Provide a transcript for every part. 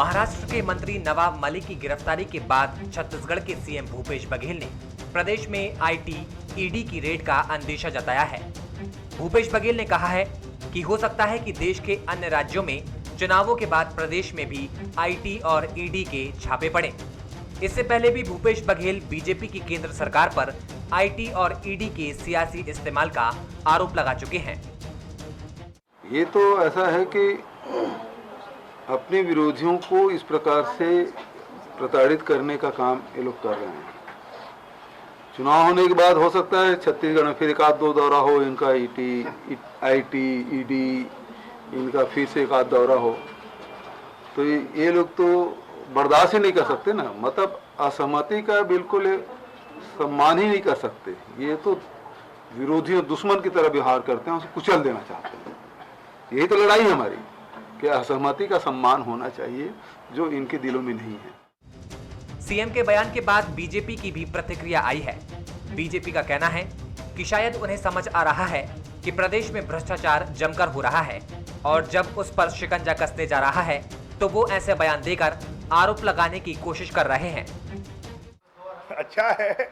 महाराष्ट्र के मंत्री नवाब मलिक की गिरफ्तारी के बाद छत्तीसगढ़ के सीएम भूपेश बघेल ने प्रदेश में आईटी, ईडी की रेड का अंदेशा जताया है। भूपेश बघेल ने कहा है कि हो सकता है कि देश के अन्य राज्यों में चुनावों के बाद प्रदेश में भी आईटी और ईडी के छापे पड़े। इससे पहले भी भूपेश बघेल बीजेपी की केंद्र सरकार पर आईटी और ईडी के सियासी इस्तेमाल का आरोप लगा चुके हैं। ये तो ऐसा है कि अपने विरोधियों को इस प्रकार से प्रताड़ित करने का काम ये लोग कर रहे हैं। चुनाव होने के बाद हो सकता है छत्तीसगढ़ में फिर एक आध दो दौरा हो इनका, आईटी, ईडी, इनका फिर से एक आध दौरा हो, तो ये लोग तो बर्दाश्त ही नहीं कर सकते ना। मतलब असहमति का बिल्कुल सम्मान ही नहीं कर सकते। ये तो विरोधियों, दुश्मन की तरह व्यवहार करते हैं, उसे कुचल देना चाहते हैं। यही तो लड़ाई है हमारी कि असहमति का सम्मान होना चाहिए, जो इनके दिलों में नहीं है। सीएम के बयान के बाद बीजेपी की भी प्रतिक्रिया आई है। बीजेपी का कहना है कि शायद उन्हें समझ आ रहा है कि प्रदेश में भ्रष्टाचार जमकर हो रहा है और जब उस पर शिकंजा कसने जा रहा है तो वो ऐसे बयान देकर आरोप लगाने की कोशिश कर रहे हैं। अच्छा है,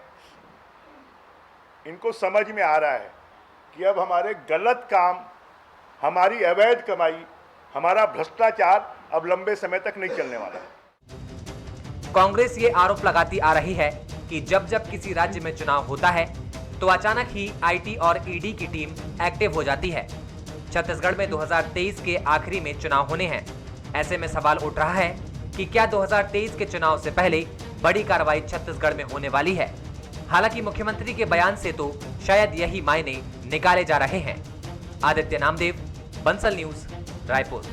इनको समझ में आ रहा है कि अब हमारे गलत काम, हमारी अवैध कमाई, हमारा भ्रष्टाचार अब लंबे समय तक नहीं चलने वाला है। कांग्रेस ये आरोप लगाती आ रही है कि जब जब किसी राज्य में चुनाव होता है तो अचानक ही आईटी और ईडी की टीम एक्टिव हो जाती है। छत्तीसगढ़ में 2023 के आखिरी में चुनाव होने हैं। ऐसे में सवाल उठ रहा है कि क्या 2023 के चुनाव से पहले बड़ी कार्रवाई छत्तीसगढ़ में होने वाली है। हालांकि मुख्यमंत्री के बयान से तो शायद यही मायने निकाले जा रहे हैं। आदित्य नामदेव, बंसल न्यूज, रायपुर।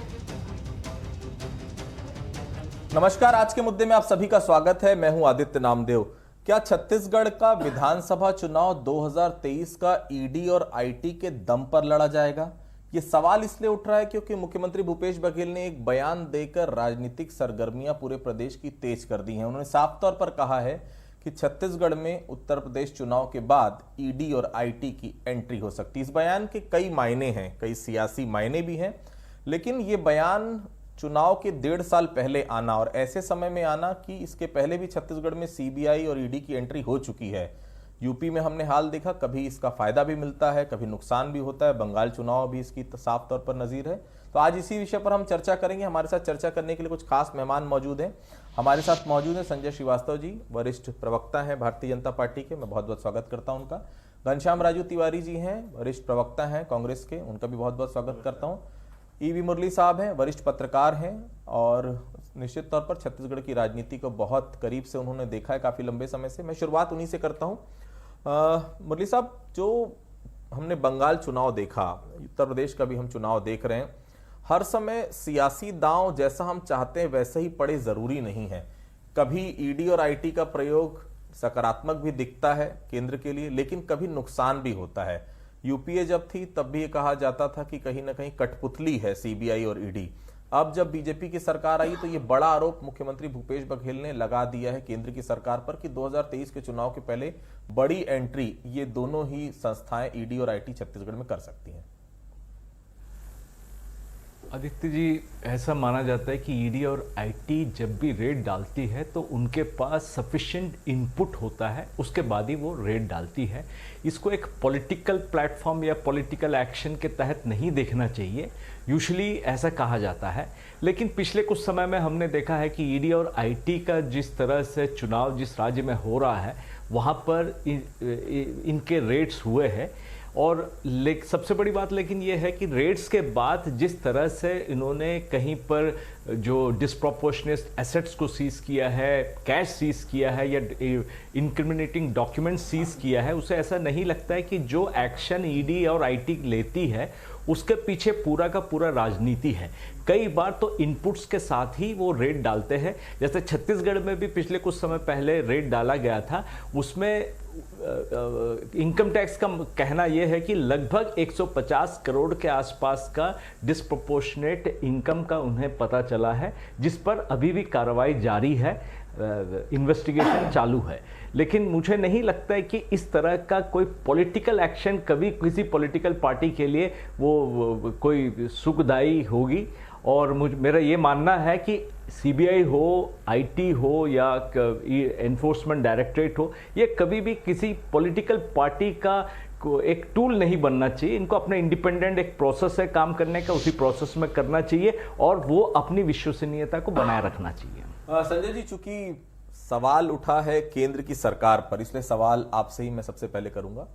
नमस्कार, आज के मुद्दे में आप सभी का स्वागत है। मैं हूं आदित्य नामदेव। क्या छत्तीसगढ़ का विधानसभा चुनाव 2023 का ईडी और आईटी के दम पर लड़ा जाएगा? ये सवाल इसलिए उठ रहा है क्योंकि मुख्यमंत्री भूपेश बघेल ने एक बयान देकर राजनीतिक सरगर्मियां पूरे प्रदेश की तेज कर दी हैं। उन्होंने साफ तौर पर कहा है कि छत्तीसगढ़ में उत्तर प्रदेश चुनाव के बाद ईडी और आईटी की एंट्री हो सकती है। इस बयान के कई मायने हैं, कई सियासी मायने भी हैं, लेकिन ये बयान चुनाव के 1.5 साल पहले आना और ऐसे समय में आना कि इसके पहले भी छत्तीसगढ़ में सीबीआई और ईडी की एंट्री हो चुकी है। यूपी में हमने हाल देखा, कभी इसका फायदा भी मिलता है, कभी नुकसान भी होता है। बंगाल चुनाव भी इसकी साफ तौर पर नजीर है। तो आज इसी विषय पर हम चर्चा करेंगे। हमारे साथ चर्चा करने के लिए कुछ खास मेहमान मौजूद हैं। हमारे साथ मौजूद है संजय श्रीवास्तव जी, वरिष्ठ प्रवक्ता हैं भारतीय जनता पार्टी के, मैं बहुत बहुत स्वागत करता हूं उनका। घनश्याम राजू तिवारी जी हैं, वरिष्ठ प्रवक्ता हैं कांग्रेस के, उनका भी बहुत बहुत स्वागत करता हूं। ईवी मुरली साहब हैं, वरिष्ठ पत्रकार हैं और निश्चित तौर पर छत्तीसगढ़ की राजनीति को बहुत करीब से उन्होंने देखा है काफी लंबे समय से। मैं शुरुआत उन्हीं से करता हूं। मुरली साहब, जो हमने बंगाल चुनाव देखा, उत्तर प्रदेश का भी हम चुनाव देख रहे हैं, हर समय सियासी दांव जैसा हम चाहते हैं वैसे ही पड़े जरूरी नहीं है। कभी ईडी और आईटी का प्रयोग सकारात्मक भी दिखता है केंद्र के लिए, लेकिन कभी नुकसान भी होता है। यूपीए जब थी तब भी ये कहा जाता था कि कहीं ना कहीं कठपुतली है सीबीआई और ईडी। अब जब बीजेपी की सरकार आई तो ये बड़ा आरोप मुख्यमंत्री भूपेश बघेल ने लगा दिया है केंद्र की सरकार पर कि 2023 के चुनाव के पहले बड़ी एंट्री ये दोनों ही संस्थाएं ईडी और आईटी छत्तीसगढ़ में कर सकती हैं। आदित्य जी, ऐसा माना जाता है कि ईडी और आईटी जब भी रेड डालती है तो उनके पास सफिशिएंट इनपुट होता है, उसके बाद ही वो रेड डालती है। इसको एक पॉलिटिकल प्लेटफॉर्म या पॉलिटिकल एक्शन के तहत नहीं देखना चाहिए, यूजुअली ऐसा कहा जाता है। लेकिन पिछले कुछ समय में हमने देखा है कि ईडी और आईटी का जिस तरह से चुनाव जिस राज्य में हो रहा है वहाँ पर इनके रेड्स हुए हैं। और सबसे बड़ी बात लेकिन ये है कि रेड्स के बाद जिस तरह से इन्होंने कहीं पर जो डिस्प्रोपोर्शनेट एसेट्स को सीज किया है, कैश सीज किया है या इंक्रिमिनेटिंग डॉक्यूमेंट सीज किया है, उसे ऐसा नहीं लगता है कि जो एक्शन ईडी और आईटी लेती है उसके पीछे पूरा का पूरा राजनीति है। कई बार तो इनपुट्स के साथ ही वो रेड डालते हैं। जैसे छत्तीसगढ़ में भी पिछले कुछ समय पहले रेड डाला गया था, उसमें इनकम टैक्स का कहना यह है कि लगभग 150 करोड़ के आसपास का डिस्प्रोपोर्शनेट इनकम का उन्हें पता चला है, जिस पर अभी भी कार्रवाई जारी है, इन्वेस्टिगेशन चालू है। लेकिन मुझे नहीं लगता है कि इस तरह का कोई पॉलिटिकल एक्शन कभी किसी पॉलिटिकल पार्टी के लिए वो कोई सुखदायी होगी। और मेरा ये मानना है कि सीबीआई हो, आईटी हो या एनफोर्समेंट डायरेक्टरेट हो, ये कभी भी किसी पॉलिटिकल पार्टी का एक टूल नहीं बनना चाहिए। इनको अपने इंडिपेंडेंट एक प्रोसेस है काम करने का, उसी प्रोसेस में करना चाहिए और वो अपनी विश्वसनीयता को बनाए रखना चाहिए। संजय जी, चूंकि सवाल उठा है केंद्र की सरकार पर, इसलिए सवाल आपसे ही मैं सबसे पहले करूंगा।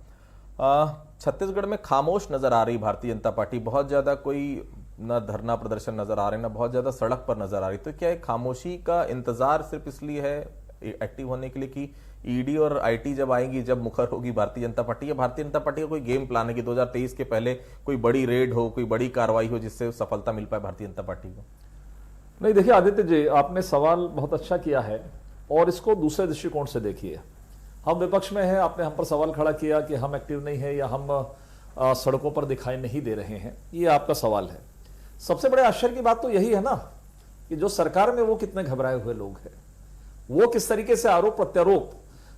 छत्तीसगढ़ में खामोश नजर आ रही भारतीय जनता पार्टी, बहुत ज्यादा कोई न धरना प्रदर्शन नजर आ रहे हैं, न बहुत ज्यादा सड़क पर नजर आ रही। तो क्या एक खामोशी का इंतजार सिर्फ इसलिए है एक्टिव होने के लिए कि ईडी और आईटी जब आएंगी, जब मुखर होगी भारतीय जनता पार्टी, या भारतीय जनता पार्टी का कोई गेम प्लान है कि 2023 के पहले कोई बड़ी रेड हो, कोई बड़ी कार्रवाई हो जिससे सफलता मिल पाए भारतीय जनता पार्टी को? नहीं, देखिए आदित्य जी, आपने सवाल बहुत अच्छा किया है और इसको दूसरे दृष्टिकोण से देखिए। हम विपक्ष में हैं, आपने हम पर सवाल खड़ा किया कि हम एक्टिव नहीं है या हम सड़कों पर दिखाई नहीं दे रहे हैं, ये आपका सवाल है। सबसे बड़े आश्चर्य की बात तो यही है ना कि जो सरकार में वो कितने घबराए हुए लोग हैं, वो किस तरीके से आरोप प्रत्यारोप,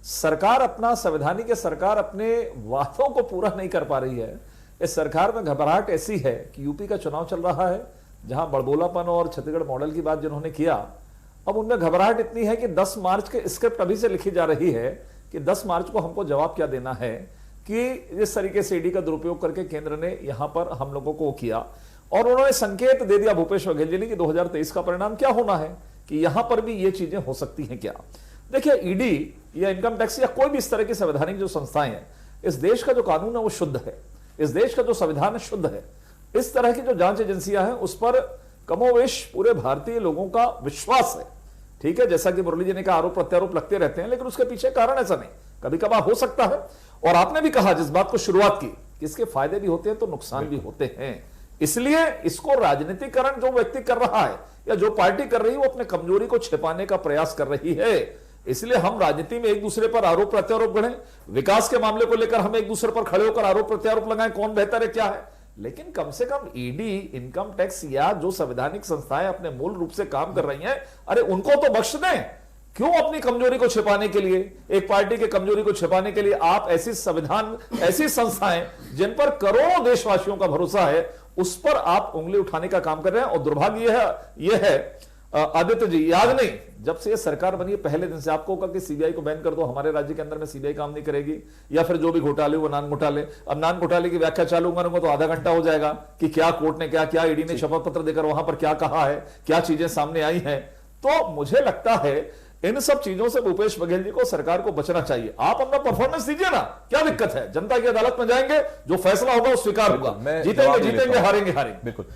सरकार अपना संवैधानिक सरकार अपने वादों को पूरा नहीं कर पा रही है। इस सरकार में घबराहट ऐसी है कि यूपी का चुनाव चल रहा है, जहां बड़बोलापन और छत्तीसगढ़ मॉडल की बात जिन्होंने किया, अब उनमें घबराहट इतनी है कि 10 मार्च के स्क्रिप्ट अभी से लिखी जा रही है कि 10 मार्च को हमको जवाब क्या देना है कि इस तरीके से ईडी का दुरुपयोग करके केंद्र ने यहां पर हम लोगों को किया। और उन्होंने संकेत दे दिया भूपेश बघेल जी ने कि 2023 का परिणाम क्या होना है, कि यहां पर भी ये चीजें हो सकती हैं क्या। देखिए, ईडी या इनकम टैक्स या कोई भी इस तरह की संवैधानिक जो संस्थाएं हैं, इस देश का जो कानून है वो शुद्ध है, इस देश का जो संविधान है शुद्ध है। इस तरह की जो जांच एजेंसियां हैं उस पर कमोवेश पूरे भारतीय लोगों का विश्वास है। ठीक है, जैसा कि मुरली जी ने कहा, आरोप प्रत्यारोप लगते रहते हैं, लेकिन उसके पीछे कारण ऐसा नहीं, कभी कभार हो सकता है। और आपने भी कहा, जिस बात को शुरुआत की, कि इसके फायदे भी होते हैं तो नुकसान भी होते हैं। इसलिए इसको राजनीतिकरण जो व्यक्ति कर रहा है या जो पार्टी कर रही है, वो अपने कमजोरी को छिपाने का प्रयास कर रही है। इसलिए हम राजनीति में एक दूसरे पर आरोप प्रत्यारोप गढ़ें, विकास के मामले को लेकर हम एक दूसरे पर खड़े होकर आरोप प्रत्यारोप लगाएं, कौन बेहतर है क्या है, लेकिन कम से कम ईडी, इनकम टैक्स या जो संवैधानिक संस्थाएं अपने मूल रूप से काम कर रही हैं, अरे उनको तो बख्श दें। क्यों अपनी कमजोरी को छिपाने के लिए, एक पार्टी की कमजोरी को छिपाने के लिए आप ऐसी संविधान, ऐसी संस्थाएं जिन पर करोड़ों देशवासियों का भरोसा है, उस पर आप उंगली उठाने का काम कर रहे हैं। और दुर्भाग्य यह है आदित्य जी, याद नहीं, जब से ये सरकार बनी है पहले दिन से आपको कहा कि सीबीआई को बैन कर दो, हमारे राज्य के अंदर में सीबीआई काम नहीं करेगी, या फिर जो भी घोटाले वो नान घोटाले। अब नान घोटाले की व्याख्या चालू करूंगा तो आधा घंटा हो जाएगा कि क्या कोर्ट ने क्या ईडी ने शपथ पत्र देकर वहां पर क्या कहा है, क्या चीजें सामने आई हैं। तो मुझे लगता है इन सब चीजों से भूपेश बघेल जी को, सरकार को बचना चाहिए। आप अपना परफॉर्मेंस दीजिए ना, क्या दिक्कत है, जनता की अदालत में जाएंगे, जो फैसला होगा वो स्वीकार होगा, जीतेंगे हारेंगे। बिल्कुल।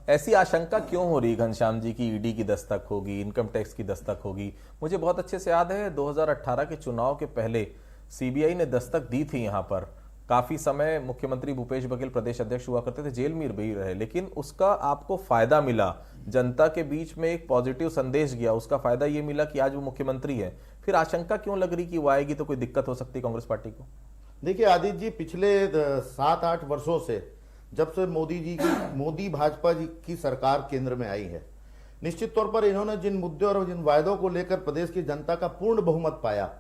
ऐसी आशंका क्यों हो रही घनश्याम जी की ईडी की दस्तक होगी, इनकम टैक्स की दस्तक होगी? मुझे बहुत अच्छे से याद है 2018 के चुनाव के पहले सीबीआई ने दस्तक दी थी यहाँ पर। काफी समय मुख्यमंत्री भूपेश बघेल प्रदेश अध्यक्ष हुआ करते थे, जेल में भी रहे, लेकिन उसका आपको फायदा मिला, जनता के बीच में एक पॉजिटिव संदेश गया, उसका फायदा ये मिला कि आज वो मुख्यमंत्री है। फिर आशंका क्यों लग रही कि वो आएगी तो कोई दिक्कत हो सकती है कांग्रेस पार्टी को? देखिए आदित्य जी, पिछले 7-8 वर्षों से जब से मोदी भाजपा जी की सरकार केंद्र में आई है, निश्चित तौर पर इन्होंने जिन मुद्दों और जिन वायदों को लेकर प्रदेश की जनता का पूर्ण बहुमत पाया,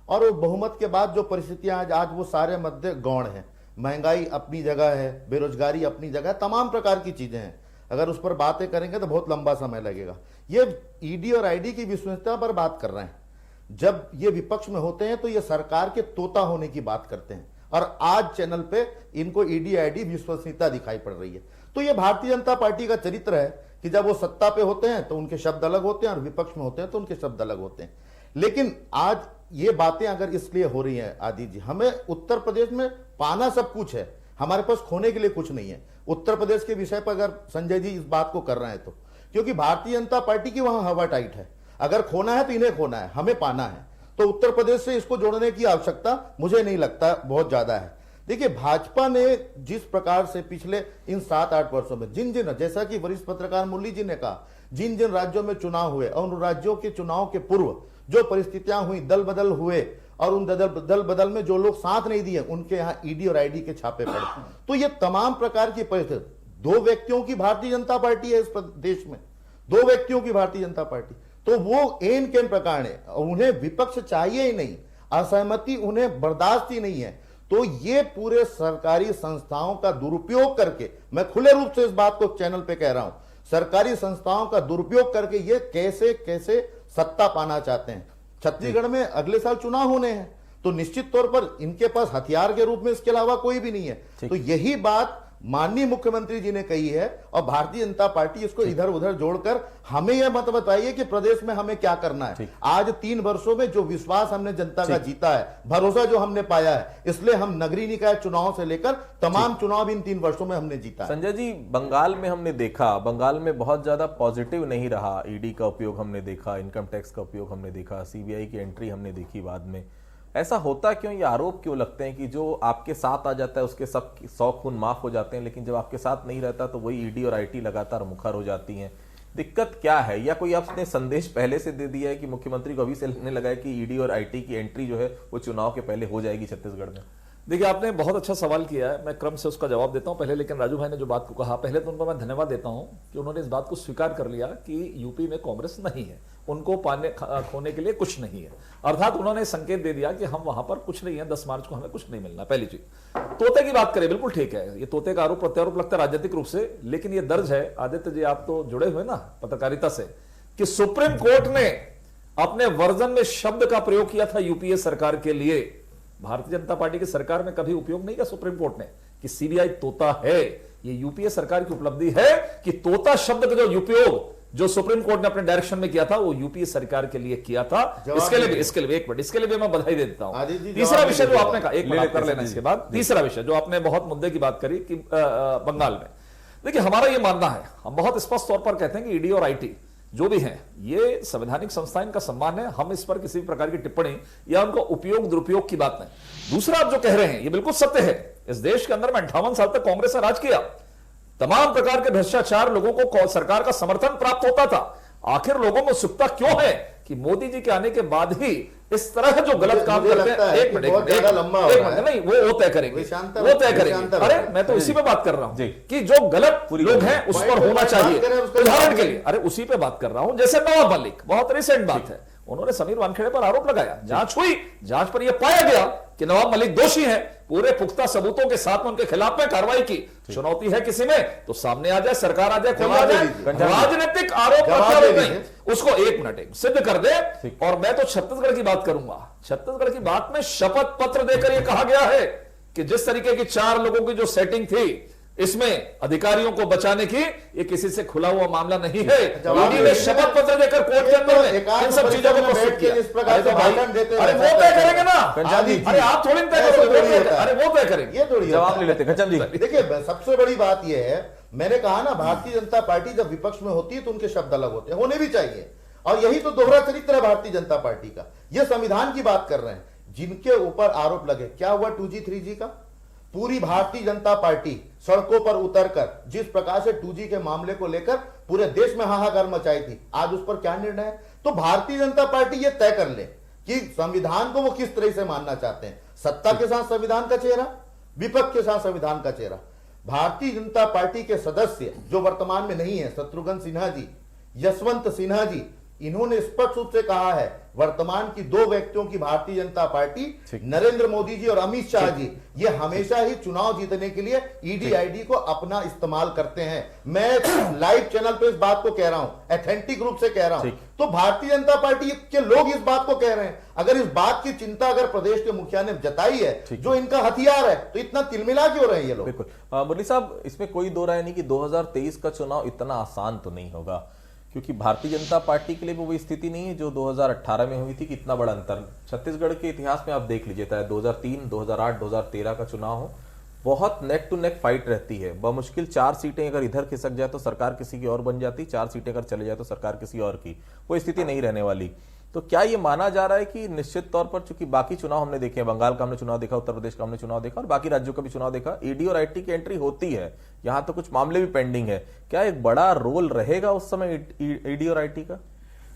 और वो बहुमत के बाद जो परिस्थितियां आज वो सारे मुद्दे गौण हैं। महंगाई अपनी जगह है, बेरोजगारी अपनी जगह, तमाम प्रकार की चीजें हैं। अगर उस पर बातें करेंगे तो बहुत लंबा समय लगेगा। ये ईडी और आईडी की विश्वसनीयता पर बात कर रहे हैं। जब ये विपक्ष में होते हैं तो ये सरकार के तोता होने की बात करते हैं, और आज चैनल पे इनको ईडी आईडी विश्वसनीयता दिखाई पड़ रही है। तो ये भारतीय जनता पार्टी का चरित्र है कि जब वो सत्ता पे होते हैं तो उनके शब्द अलग होते हैं, और विपक्ष में होते हैं तो उनके शब्द अलग होते हैं। लेकिन आज ये बातें अगर इसलिए हो रही हैं आदित्य जी, हमें उत्तर प्रदेश में पाना सब कुछ है, हमारे पास खोने के लिए कुछ नहीं है। उत्तर प्रदेश के विषय पर अगर संजय जी इस बात को कर रहे हैं तो क्योंकि भारतीय जनता पार्टी की वहां हवा टाइट है, अगर खोना है तो इन्हें खोना है, हमें पाना है। तो उत्तर प्रदेश से इसको जोड़ने की आवश्यकता मुझे नहीं लगता बहुत ज्यादा है। देखिए, भाजपा ने जिस प्रकार से पिछले इन 7-8 वर्षों में जिन जैसा कि वरिष्ठ पत्रकार मुरली जी ने कहा, जिन जिन राज्यों में चुनाव हुए और उन राज्यों के चुनाव के पूर्व जो परिस्थितियां हुई, दल बदल हुए, और उन दल बदल में जो लोग साथ नहीं दिए उनके यहां ईडी और आईडी के छापे पड़े। तो ये तमाम प्रकार की परिस्थिति, 2 व्यक्तियों की भारतीय जनता पार्टी है इस देश में, 2 व्यक्तियों की भारतीय जनता पार्टी, तो वो एन केन प्रकार है, उन्हें विपक्ष चाहिए ही नहीं, असहमति उन्हें बर्दाश्त ही नहीं है। तो ये पूरे सरकारी संस्थाओं का दुरुपयोग करके, मैं खुले रूप से इस बात को चैनल पे कह रहा हूं, सरकारी संस्थाओं का दुरुपयोग करके ये कैसे कैसे सत्ता पाना चाहते हैं। छत्तीसगढ़ में अगले साल चुनाव होने हैं, तो निश्चित तौर पर इनके पास हथियार के रूप में इसके अलावा कोई भी नहीं है। तो यही बात माननीय मुख्यमंत्री जी ने कही है और भारतीय जनता पार्टी इसको इधर उधर जोड़कर हमें यह मत बताइए कि प्रदेश में हमें क्या करना है। आज 3 वर्षों में जो विश्वास हमने जनता का जीता है, भरोसा जो हमने पाया है, इसलिए हम नगरीय निकाय चुनाव से लेकर तमाम चुनाव इन 3 वर्षों में हमने जीता है। संजय जी, बंगाल में हमने देखा, बंगाल में बहुत ज्यादा पॉजिटिव नहीं रहा। ईडी का उपयोग हमने देखा, इनकम टैक्स का उपयोग हमने देखा, सीबीआई की एंट्री हमने देखी बाद में। ऐसा होता क्यों? ये आरोप क्यों लगते हैं कि जो आपके साथ आ जाता है उसके सब 100 खून माफ हो जाते हैं, लेकिन जब आपके साथ नहीं रहता तो वही ईडी और आईटी लगातार मुखर हो जाती हैं? दिक्कत क्या है? या कोई आपने संदेश पहले से दे दिया है कि मुख्यमंत्री को अभी से लगने लगा है कि ईडी और आईटी की एंट्री जो है वो चुनाव के पहले हो जाएगी छत्तीसगढ़ में? देखिए, आपने बहुत अच्छा सवाल किया है, मैं क्रम से उसका जवाब देता हूं पहले। लेकिन राजू भाई ने जो बात को कहा, पहले तो उनको मैं धन्यवाद देता हूं कि उन्होंने इस बात को स्वीकार कर लिया कि यूपी में कांग्रेस नहीं है, उनको पाने खोने के लिए कुछ नहीं है। अर्थात उन्होंने संकेत दे दिया कि हम वहां पर कुछ नहीं है, 10 मार्च को हमें कुछ नहीं मिलना। पहली चीज, तोते की बात करें, बिल्कुल ठीक है, ये तोते का आरोप प्रत्यारोप लगता है राजनीतिक रूप से, लेकिन ये दर्ज है, आदित्य जी आप तो जुड़े हुए ना पत्रकारिता से, कि सुप्रीम कोर्ट ने अपने वर्जन में शब्द का प्रयोग किया था यूपीए सरकार के लिए। भारतीय जनता पार्टी की सरकार में कभी उपयोग नहीं किया सुप्रीम कोर्ट ने कि सीबीआई तोता है। ये यूपीए सरकार की उपलब्धि है कि तोता शब्द का जो उपयोग जो सुप्रीम कोर्ट ने अपने डायरेक्शन में किया था वो यूपीए सरकार के लिए किया था। इसके लिए एक मिनट, इसके लिए भी मैं बधाई दे देता हूं। तीसरा विषय जो आपने कहा, एक मिनट कर लेना इसके बाद, तीसरा विषय जो आपने बहुत मुद्दे की बात करी कि बंगाल में, देखिए हमारा ये मानना है, हम बहुत स्पष्ट तौर पर कहते हैं कि ईडी और आईटी जो भी हैं ये संवैधानिक संस्था, इनका सम्मान है, हम इस पर किसी भी प्रकार की टिप्पणी या उनका उपयोग दुरुपयोग की बात नहीं। दूसरा आप जो कह रहे हैं ये बिल्कुल सत्य है, इस देश के अंदर में 58 साल तक कांग्रेस ने राज किया, तमाम प्रकार के भ्रष्टाचार, लोगों को सरकार का समर्थन प्राप्त होता था। आखिर लोगों में उत्सुकता क्यों है कि मोदी जी के आने के बाद ही इस तरह जो गलत काम करते हैं, एक मिनट नहीं, वो तय करेंगे, वो तय करेंगे। अरे मैं तो इसी पे बात कर रहा हूं कि जो गलत लोग हैं उस पर होना चाहिए। उदाहरण के लिए, अरे उसी पे बात कर रहा हूं, जैसे नवाब मलिक, बहुत रिसेंट बात है, उन्होंने समीर वानखेड़े पर आरोप लगाया, जांच हुई, जांच पर यह पाया गया कि नवाब मलिक दोषी है, पूरे पुख्ता सबूतों के साथ में उनके खिलाफ में कार्रवाई की। चुनौती है किसी में तो सामने आ जाए, सरकार आ जाए, कोई आ जाए, राजनीतिक आरोप प्रत्यारोप नहीं, उसको 1 मिनट सिद्ध कर दे। और मैं तो छत्तीसगढ़ की बात करूंगा, छत्तीसगढ़ की बात में शपथ पत्र देकर यह कहा गया है कि जिस तरीके की 4 लोगों की जो सेटिंग थी, इसमें अधिकारियों को बचाने की, ये किसी से खुला हुआ मामला नहीं है। ईडी ने शपथ पत्र देकर कोर्ट के अंदर में इन सब चीजों को प्रस्तुत किया। अरे वो तय करेंगे ना, अरे आप थोड़ी तय करोगे, अरे वो तय करेंगे। जवाब ले लेते घनश्याम जी। देखिए, सबसे बड़ी बात यह है, मैंने कहा ना, भारतीय जनता पार्टी जब विपक्ष में होती है तो उनके शब्द अलग होते हैं, होने भी चाहिए, और यही तो दोहरा चरित्र है भारतीय जनता पार्टी का। यह संविधान की बात कर रहे हैं, जिनके ऊपर आरोप लगे, क्या हुआ 2G 3G का? पूरी भारतीय जनता पार्टी सड़कों पर उतरकर जिस प्रकार से 2G के मामले को लेकर पूरे देश में हाहाकार मचाई थी, आज उस पर क्या निर्णय है? तो भारतीय जनता पार्टी ये तय कर ले कि संविधान को वो किस तरह से मानना चाहते हैं, सत्ता के साथ संविधान का चेहरा, विपक्ष के साथ संविधान का चेहरा। भारतीय जनता पार्टी के सदस्य जो वर्तमान में नहीं है, शत्रुघ्न सिन्हा जी, यशवंत सिन्हा जी, इन्होंने स्पष्ट रूप से कहा है, वर्तमान की 2 व्यक्तियों की भारतीय जनता पार्टी, नरेंद्र मोदी जी और अमित शाह जी, ये हमेशा ही चुनाव जीतने के लिए ईडी आईडी को अपना इस्तेमाल करते हैं। मैं लाइव चैनल पे इस बात को कह रहा हूं, एथेंटिक रूप से कह रहा हूं। तो भारतीय जनता पार्टी के लोग इस बात को कह रहे हैं, अगर इस बात की चिंता अगर प्रदेश के मुखिया ने जताई है, जो इनका हथियार है, तो इतना तिलमिला क्यों रहे हैं ये लोग? बिल्कुल मुरली साहब, इसमें कोई दो राय नहीं कि 2023 का चुनाव इतना आसान तो नहीं होगा, क्योंकि भारतीय जनता पार्टी के लिए वो स्थिति नहीं है जो 2018 में हुई थी कि इतना बड़ा अंतर। छत्तीसगढ़ के इतिहास में आप देख लीजिए, चाहे 2003, 2008, 2013 का चुनाव हो, बहुत नेक टू नेक फाइट रहती है। बमुश्किल 4 सीटें अगर इधर खिसक जाए तो सरकार किसी की और बन जाती, 4 सीटें अगर चले जाए तो सरकार किसी और की, वो स्थिति नहीं रहने वाली। तो क्या ये माना जा रहा है कि निश्चित तौर पर, चूंकि बाकी चुनाव हमने देखे, बंगाल का हमने चुनाव देखा, उत्तर प्रदेश का हमने चुनाव देखा और बाकी राज्यों का भी चुनाव देखा, ईडी और आईटी की एंट्री होती है, यहां तो कुछ मामले भी पेंडिंग है, क्या एक बड़ा रोल रहेगा उस समय ईडी और आईटी का?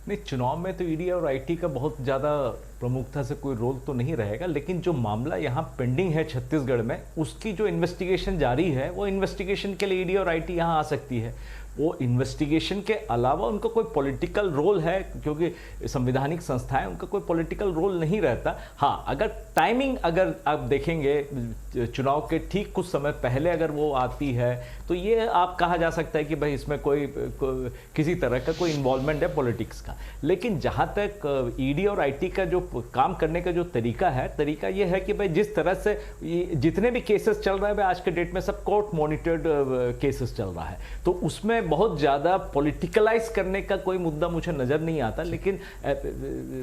नहीं, चुनाव में तो ईडी और आईटी का बहुत ज़्यादा प्रमुखता से कोई रोल तो नहीं रहेगा, लेकिन जो मामला यहाँ पेंडिंग है छत्तीसगढ़ में, उसकी जो इन्वेस्टिगेशन जारी है, वो इन्वेस्टिगेशन के लिए ईडी और आईटी यहाँ आ सकती है। वो इन्वेस्टिगेशन के अलावा उनका कोई पॉलिटिकल रोल है, क्योंकि संवैधानिक संस्थाएं, उनका कोई पॉलिटिकल रोल नहीं रहता। हाँ, अगर टाइमिंग अगर आप देखेंगे चुनाव के ठीक कुछ समय पहले अगर वो आती है तो ये आप कहा जा सकता है कि भाई इसमें कोई किसी तरह का कोई इन्वॉल्वमेंट है पॉलिटिक्स का। लेकिन जहाँ तक ईडी और आईटी का जो काम करने का जो तरीका ये है कि भाई जिस तरह से जितने भी केसेस चल रहे हैं आज के डेट में सब कोर्ट मॉनिटर्ड केसेस चल रहा है, तो उसमें बहुत ज़्यादा पॉलिटिकलाइज करने का कोई मुद्दा मुझे नज़र नहीं आता। लेकिन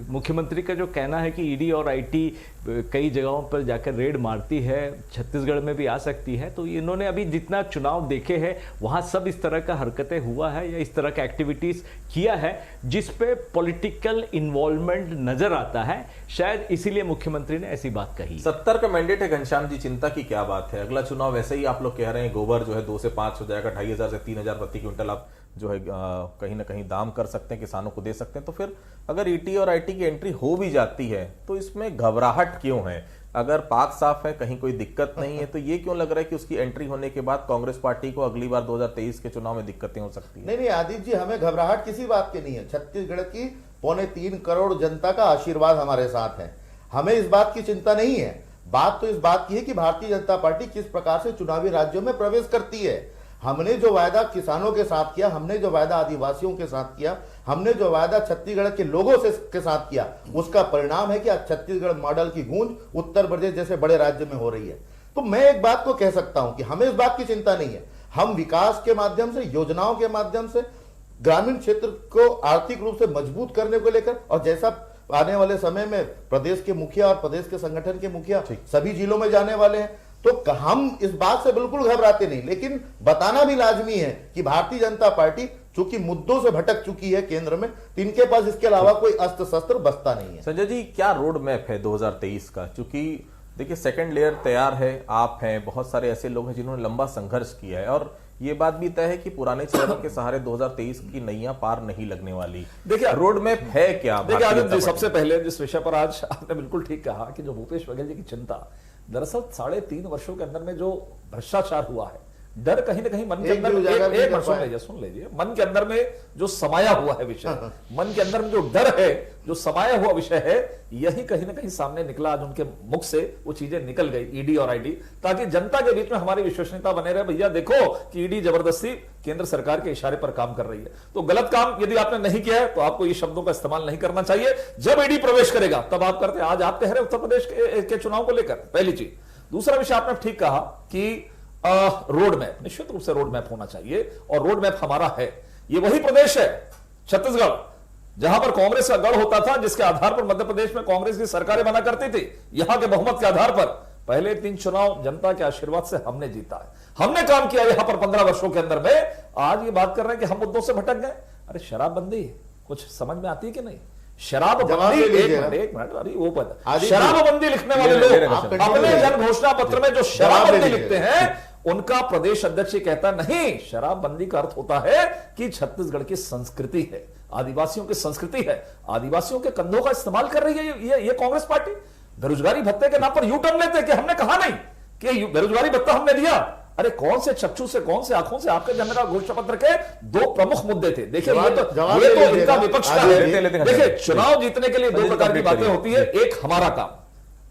मुख्यमंत्री का जो कहना है कि ईडी और आईटी कई जगहों पर जाकर रेड मारती है, छत्तीसगढ़ में भी आ सकती है, तो इन्होंने अभी जितना चुनाव देखे हैं वहाँ सब इस तरह का हरकतें हुआ है या इस तरह का एक्टिविटीज़ किया है जिस पे पॉलिटिकल इन्वॉल्वमेंट नजर आता है। शायद इसीलिए मुख्यमंत्री ने ऐसी बात कही। 70 का मैंडेट है घनश्याम जी, चिंता की क्या बात है? अगला चुनाव वैसे ही आप लोग कह रहे हैं गोबर जो है 2 से 5 हो जाएगा, 2500 से 3000 प्रति क्विंटल आप जो है कहीं ना कहीं दाम कर सकते हैं, किसानों को दे सकते हैं। तो फिर अगर ईटी और आईटी की एंट्री हो भी जाती है तो इसमें घबराहट क्यों है? अगर पाक साफ है, कहीं कोई दिक्कत नहीं है, तो ये क्यों लग रहा है कि उसकी एंट्री होने के बाद कांग्रेस पार्टी को अगली बार 2023 के चुनाव में दिक्कतें हो सकती है? नहीं आदित्य जी, हमें घबराहट किसी बात की नहीं है। छत्तीसगढ़ की 3.25 करोड़ जनता का आशीर्वाद हमारे साथ है, हमें इस बात की चिंता नहीं है। बात तो इस बात की है कि भारतीय जनता पार्टी किस प्रकार से चुनावी राज्यों में प्रवेश करती है। हमने जो वायदा किसानों के साथ किया, हमने जो वायदा आदिवासियों के साथ किया, हमने जो वायदा छत्तीसगढ़ के लोगों से के साथ किया, उसका परिणाम है कि आज छत्तीसगढ़ मॉडल की गूंज उत्तर प्रदेश जैसे बड़े राज्य में हो रही है। तो मैं एक बात को कह सकता हूं कि हमें इस बात की चिंता नहीं है। हम विकास के माध्यम से, योजनाओं के माध्यम से ग्रामीण क्षेत्र को आर्थिक रूप से मजबूत करने को लेकर, और जैसा आने वाले समय में प्रदेश के मुखिया और प्रदेश के संगठन के मुखिया सभी जिलों में जाने वाले हैं, तो हम इस बात से बिल्कुल घबराते नहीं। लेकिन बताना भी लाजमी है कि भारतीय जनता पार्टी चूंकि मुद्दों से भटक चुकी है केंद्र में, तो इनके पास इसके अलावा कोई अस्त्र शस्त्र बचता नहीं है। संजय जी, क्या रोड मैप है 2023 का? चूंकि देखिए सेकंड लेयर तैयार है, आप हैं, बहुत सारे ऐसे लोग हैं जिन्होंने लंबा संघर्ष किया है, और ये बात भी तय है कि पुराने चेहरों के सहारे 2023 की नैया पार नहीं लगने वाली। देखिए रोड मैप है क्या? देखिए आनंद जी, सबसे पहले जिस विषय पर आज आपने बिल्कुल ठीक कहा कि जो भूपेश बघेल जी की चिंता, दरअसल 3.5 वर्षों के अंदर में जो भ्रष्टाचार हुआ है, डर कहीं ना कहीं मन के अंदर सुन लीजिए, मन के अंदर में जो समाया हुआ है विषय, मन के अंदर में जो डर है, जो समाया हुआ विषय है, यही कहीं ना कहीं सामने निकला। आज उनके मुख से वो चीजें निकल गई, ईडी और आईटी, ताकि जनता के बीच में हमारी विश्वसनीयता बने रहे। भैया देखो कि ईडी जबरदस्ती केंद्र सरकार के इशारे पर काम कर रही है, तो गलत काम यदि आपने नहीं किया है तो आपको ये शब्दों का इस्तेमाल नहीं करना चाहिए। जब ईडी प्रवेश करेगा तब आप करते। आज आप कह रहे उत्तर प्रदेश के चुनाव को लेकर, पहली चीज। दूसरा विषय आपने ठीक कहा कि रोड मैप, निश्चित रूप से रोड मैप होना चाहिए, और रोड मैप हमारा है। ये वही प्रदेश है छत्तीसगढ़ जहां पर कांग्रेस का गढ़ होता था, जिसके आधार पर मध्य प्रदेश में कांग्रेस की सरकारें बना करती थी। यहां के बहुमत के आधार पर पहले 3 चुनाव जनता के आशीर्वाद से हमने जीता है, हमने काम किया यहां पर 15 वर्षों के अंदर में। आज ये बात कर रहे हैं कि हम मुद्दों से भटक गए। अरे शराबबंदी कुछ समझ में आती है कि नहीं? शराबबंदी, एक मिनट, अरे वो पता, शराबबंदी लिखने वाले लोग अपने जन घोषणा पत्र में जो शराबबंदी लिखते हैं, उनका प्रदेश अध्यक्ष कहता नहीं, शराबबंदी का अर्थ होता है कि छत्तीसगढ़ की संस्कृति है, आदिवासियों की संस्कृति है, आदिवासियों के कंधों का इस्तेमाल कर रही है ये कांग्रेस पार्टी। बेरोजगारी भत्ते के नाम पर यू टर्न लेते कि हमने कहा नहीं कि बेरोजगारी भत्ता हमने दिया। अरे कौन से चक्षु से, कौन से आंखों से आपके जनता घोषणा पत्र के 2 प्रमुख मुद्दे थे। देखिए ये तो इनका विपक्ष का है। देखिए चुनाव जीतने के लिए 2 प्रकार की बातें होती है। एक हमारा काम,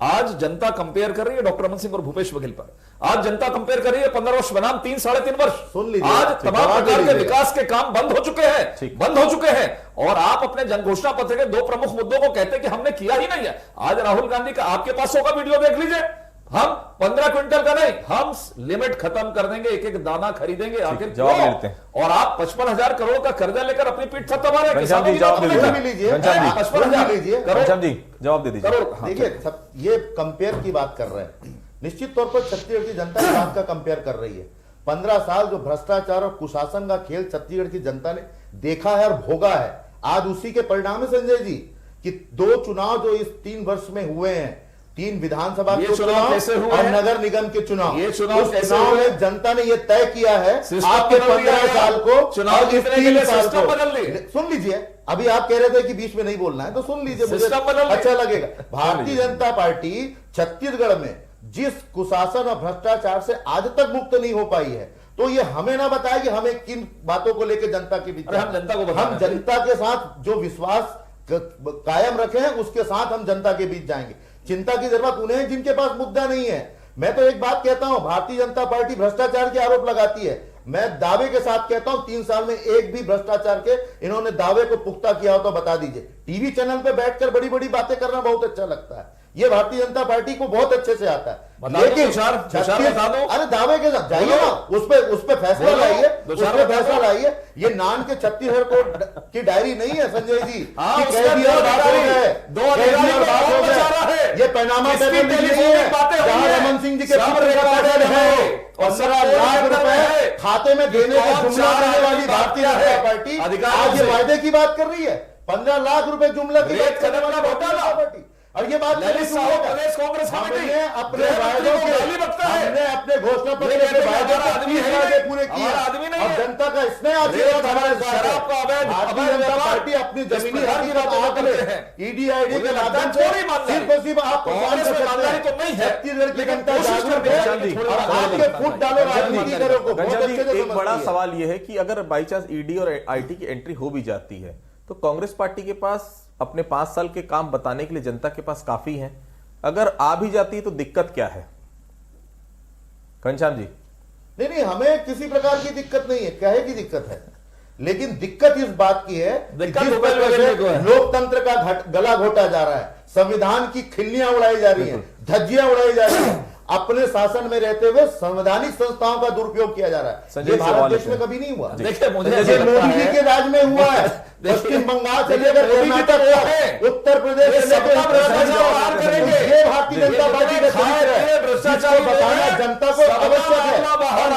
आज जनता कंपेयर कर रही है डॉक्टर रमन सिंह और भूपेश बघेल पर। आज जनता कंपेयर कर रही है 15 वर्ष बनाम 3 साढ़े 3 वर्ष। सुन लीजिए, आज तमाम प्रकार के विकास के काम बंद हो चुके हैं, और आप अपने जन घोषणा पत्र के 2 प्रमुख मुद्दों को कहते हैं कि हमने किया ही नहीं है। आज राहुल गांधी का आपके पास होगा वीडियो, देख लीजिए। हम 15 क्विंटल का नहीं, हम लिमिट खत्म कर देंगे, एक दाना खरीदेंगे। आखिर जवाब लेते हैं। और आप 55,000 करोड़ का कर्जा लेकर अपनी पीठ थपथपा रहे हैं। घनश्याम जी जवाब दे दीजिए। 55,000 जवाब दे दीजिए। देखिए ये कंपेयर की बात कर रहे हैं, निश्चित तौर पर छत्तीसगढ़ की जनता इस बात का कंपेयर कर रही है। 15 साल जो भ्रष्टाचार और कुशासन का खेल छत्तीसगढ़ की जनता ने देखा है और भोगा है, आज उसी के परिणाम है संजय जी कि 2 चुनाव जो इस 3 वर्ष में हुए हैं, 3 विधानसभा के चुनाव और नगर निगम के चुनाव, ये चुनाव में जनता ने यह तय किया है आपके 15 साल को चुनाव जीतने के लिए सिस्टम बदल ली। सुन लीजिए, अभी आप कह रहे थे कि बीच में नहीं बोलना है, तो सुन लीजिए, मुझे अच्छा लगेगा। भारतीय जनता पार्टी छत्तीसगढ़ में जिस कुशासन और भ्रष्टाचार से आज तक मुक्त नहीं हो पाई है, तो ये हमें ना बताए कि हमें किन बातों को लेकर जनता के बीच अरे हम जनता को बताना हम जनता के साथ जो विश्वास कायम रखे हैं उसके साथ हम जनता के बीच जाएंगे। चिंता की जरूरत उन्हें है जिनके पास मुद्दा नहीं है। मैं तो एक बात कहता हूं, भारतीय जनता पार्टी भ्रष्टाचार के आरोप लगाती है। मैं दावे के साथ कहता हूं 3 साल में एक भी भ्रष्टाचार के इन्होंने दावे को पुख्ता किया हो तो बता दीजिए। टीवी चैनल पे बैठकर बड़ी बड़ी बातें करना बहुत अच्छा लगता है, ये भारतीय जनता पार्टी को बहुत अच्छे से आता है। लेकिन अरे दावे के साथ जाइए ना, उस पे फैसला लाइए, उस पे फैसला लाइए। ये नान के छत्तीसगढ़ कोर्ट की डायरी नहीं है संजय जी, ये पैनामा नहीं है जहां रमन सिंह जी के और 15 लाख रुपए खाते में देने का जुमला करने वाली भारतीय जनता पार्टी आज ये वायदे की बात कर रही है। 15 लाख रुपए जुमला की बात करने वाला घोटाला पार्टी, और ये बात प्रदेश कांग्रेस हमने अपने वायदों के हमने अपने घोषणा पत्र के वायदे पूरे किए और जनता का स्नेह आशीर्वाद हमारे साथ है। भारतीय जनता पार्टी अपनी जमीनी हकीकत ईडी आईडी के माध्यम से सिर्फ और सिर्फ आप छत्तीसगढ़ की जनता जागरूक है और आपके फुट डालो राजनीतिकरों को बहुत अच्छे से। एक बड़ा सवाल यह है कि अगर बाई चांस ईडी और आईटी की एंट्री हो भी जाती है तो कांग्रेस पार्टी के पास अपने 5 साल के काम बताने के लिए जनता के पास काफी है। अगर आ भी जाती है तो दिक्कत क्या है घनश्याम जी? नहीं, हमें किसी प्रकार की दिक्कत नहीं है, कहे की दिक्कत है, लेकिन दिक्कत इस बात की है जिस प्रकार से लोकतंत्र का गला घोटा जा रहा है, संविधान की खिल्लियां उड़ाई जा रही हैं, धज्जियां उड़ाई जा रही हैं, अपने शासन में रहते हुए संवैधानिक संस्थाओं का दुरुपयोग किया जा रहा है। ये भारत देश में कभी नहीं हुआ। देखिए मुझे मोदी जी के राज में हुआ है। पश्चिम बंगाल से लेकर कर्नाटक, उत्तर प्रदेश से लेकर ये भारतीय जनता पार्टी का चरित्र है, भ्रष्टाचार बताना जनता को आवश्यक है।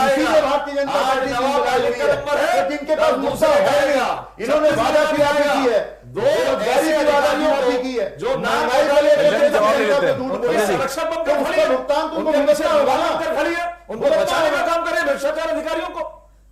इसीलिए भारतीय जनता पार्टी जिनके पास मुद्दा है नहीं, इन्होंने वादा किया की है, जो महंगाई को लेकर भुगतान तुमको मिलता होगा ना, उनको बचाने का काम करें भ्रष्टाचार अधिकारियों को।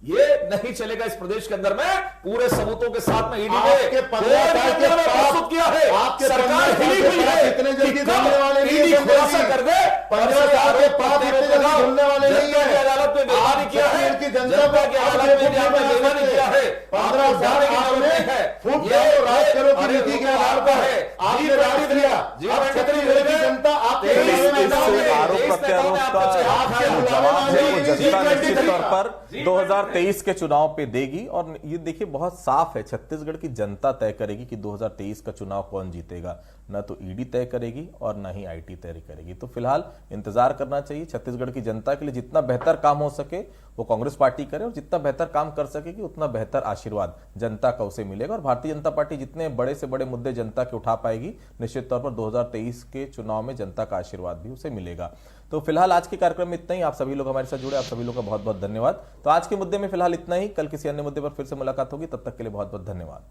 ये नहीं चलेगा इस प्रदेश के अंदर में पूरे सबूतों के साथ में ईडी ने 15 साल के प्रस्तुत किया है। आपके सरकार हिली हुई है, इतने जल्दी धुलने वाले नहीं ईडी खुलासा कर दे। 15 साल के बाद इतने जल्दी धुलने वाले नहीं है। अदालत में बेईमानी किया है, की जनता की अदालत में बेईमानी किया है। 15 साल आपने फुट डालो राज करो की नीति के आधार पर है, आपने राज किया। अब छत्तीसगढ़ की जनता आपके आरोप प्रत्यारोप का जवाब है वो जनता निश्चित तौर पर 2023 के चुनाव पे देगी। और ये देखिए बहुत साफ है, छत्तीसगढ़ की जनता तय करेगी कि 2023 का चुनाव कौन जीतेगा। न तो ईडी तय करेगी और न ही आईटी तय करेगी। तो फिलहाल इंतजार करना चाहिए। छत्तीसगढ़ की जनता के लिए जितना बेहतर काम हो सके वो कांग्रेस पार्टी करे और जितना बेहतर काम कर सकेगी उतना बेहतर आशीर्वाद जनता का उसे मिलेगा। और भारतीय जनता पार्टी जितने बड़े से बड़े मुद्दे जनता के उठा पाएगी निश्चित तौर पर 2023 के चुनाव में जनता का आशीर्वाद भी उसे मिलेगा। तो फिलहाल आज के कार्यक्रम में इतना ही। आप सभी लोग हमारे साथ जुड़े, आप सभी लोग का बहुत बहुत धन्यवाद। तो आज के मुद्दे में फिलहाल इतना ही, कल किसी अन्य मुद्दे पर फिर से मुलाकात होगी, तब तक के लिए बहुत बहुत धन्यवाद।